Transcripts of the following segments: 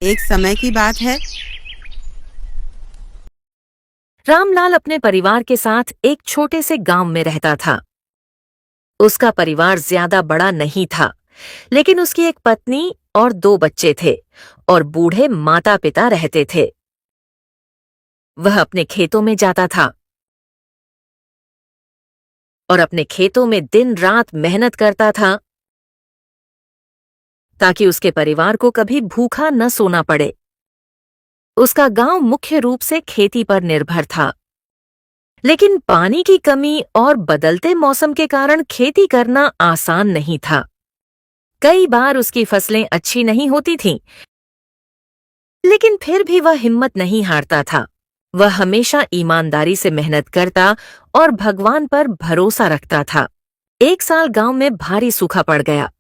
एक समय की बात है। रामलाल अपने परिवार के साथ एक छोटे से गांव में रहता था। उसका परिवार ज्यादा बड़ा नहीं था, लेकिन उसकी एक पत्नी और 2 बच्चे थे और बूढ़े माता पिता रहते थे। वह अपने खेतों में जाता था और अपने खेतों में दिन रात मेहनत करता था ताकि उसके परिवार को कभी भूखा न सोना पड़े। उसका गांव मुख्य रूप से खेती पर निर्भर था, लेकिन पानी की कमी और बदलते मौसम के कारण खेती करना आसान नहीं था। कई बार उसकी फसलें अच्छी नहीं होती थीं, लेकिन फिर भी वह हिम्मत नहीं हारता था। वह हमेशा ईमानदारी से मेहनत करता और भगवान पर भरोसा रखता था। एक साल गांव में भारी सूखा पड़ गया।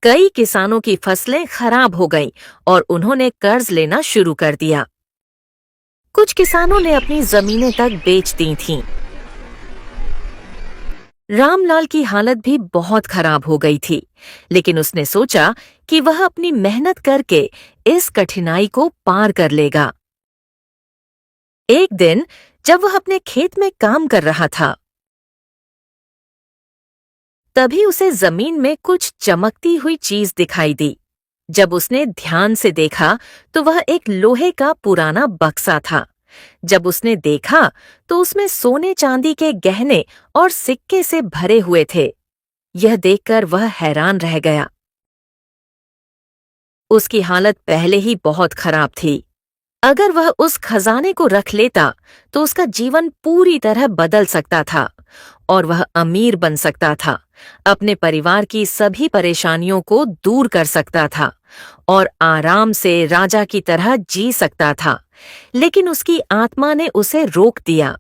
कई किसानों की फसलें खराब हो गईं और उन्होंने कर्ज लेना शुरू कर दिया। कुछ किसानों ने अपनी जमीनें तक बेच दी थीं। रामलाल की हालत भी बहुत खराब हो गई थी, लेकिन उसने सोचा कि वह अपनी मेहनत करके इस कठिनाई को पार कर लेगा। एक दिन जब वह अपने खेत में काम कर रहा था, तभी उसे जमीन में कुछ चमकती हुई चीज दिखाई दी। जब उसने ध्यान से देखा तो वह एक लोहे का पुराना बक्सा था। जब उसने देखा तो उसमें सोने चांदी के गहने और सिक्के से भरे हुए थे। यह देखकर वह हैरान रह गया। उसकी हालत पहले ही बहुत खराब थी। अगर वह उस खजाने को रख लेता तो उसका जीवन पूरी तरह बदल सकता था और वह अमीर बन सकता था, अपने परिवार की सभी परेशानियों को दूर कर सकता था और आराम से राजा की तरह जी सकता था। लेकिन उसकी आत्मा ने उसे रोक दिया।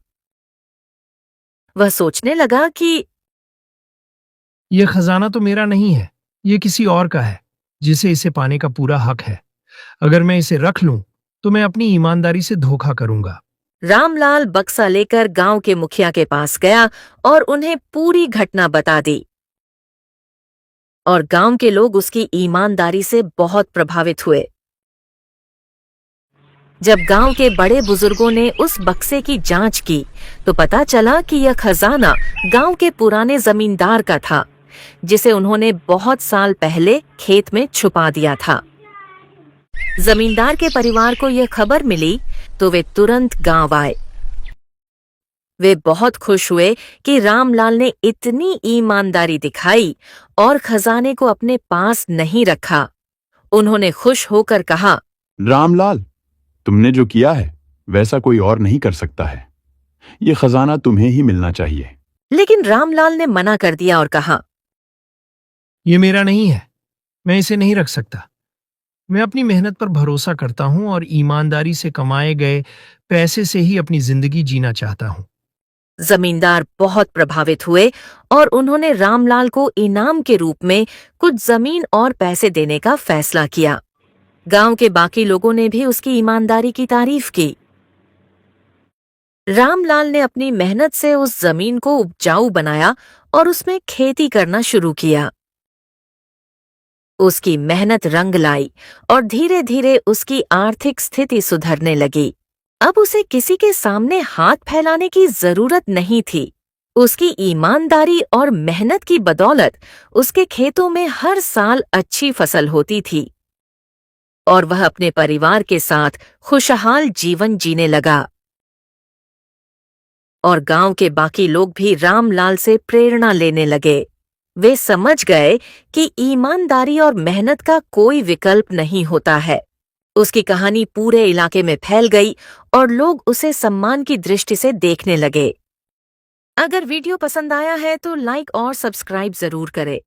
वह सोचने लगा कि यह खजाना तो मेरा नहीं है, ये किसी और का है, जिसे इसे पाने का पूरा हक है। अगर मैं इसे रख लूं, तो मैं अपनी ईमानदारी से धोखा करूंगा। रामलाल बक्सा लेकर गांव के मुखिया के पास गया और उन्हें पूरी घटना बता दी। और गांव के लोग उसकी ईमानदारी से बहुत प्रभावित हुए। जब गांव के बड़े बुजुर्गों ने उस बक्से की जांच की, तो पता चला कि यह खजाना गांव के पुराने जमींदार का था, जिसे उन्होंने बहुत साल पहले खेत में छुपा दिया था। जमींदार के परिवार को यह खबर मिली तो वे तुरंत गांव आए। वे बहुत खुश हुए कि रामलाल ने इतनी ईमानदारी दिखाई और खजाने को अपने पास नहीं रखा। उन्होंने खुश होकर कहा, रामलाल, तुमने जो किया है वैसा कोई और नहीं कर सकता है। ये खजाना तुम्हें ही मिलना चाहिए। लेकिन रामलाल ने मना कर दिया और कहा, ये मेरा नहीं है, मैं इसे नहीं रख सकता। मैं अपनी मेहनत पर भरोसा करता हूं और ईमानदारी से कमाए गए पैसे से ही अपनी जिंदगी जीना चाहता हूं। जमींदार बहुत प्रभावित हुए और उन्होंने रामलाल को इनाम के रूप में कुछ जमीन और पैसे देने का फैसला किया। गांव के बाकी लोगों ने भी उसकी ईमानदारी की तारीफ की। रामलाल ने अपनी मेहनत से उस जमीन को उपजाऊ बनाया और उसमें खेती करना शुरू किया। उसकी मेहनत रंग लाई और धीरे धीरे उसकी आर्थिक स्थिति सुधरने लगी। अब उसे किसी के सामने हाथ फैलाने की जरूरत नहीं थी। उसकी ईमानदारी और मेहनत की बदौलत उसके खेतों में हर साल अच्छी फसल होती थी और वह अपने परिवार के साथ खुशहाल जीवन जीने लगा। और गांव के बाकी लोग भी रामलाल से प्रेरणा लेने लगे। वे समझ गए कि ईमानदारी और मेहनत का कोई विकल्प नहीं होता है। उसकी कहानी पूरे इलाके में फैल गई और लोग उसे सम्मान की दृष्टि से देखने लगे। अगर वीडियो पसंद आया है तो लाइक और सब्सक्राइब जरूर करें।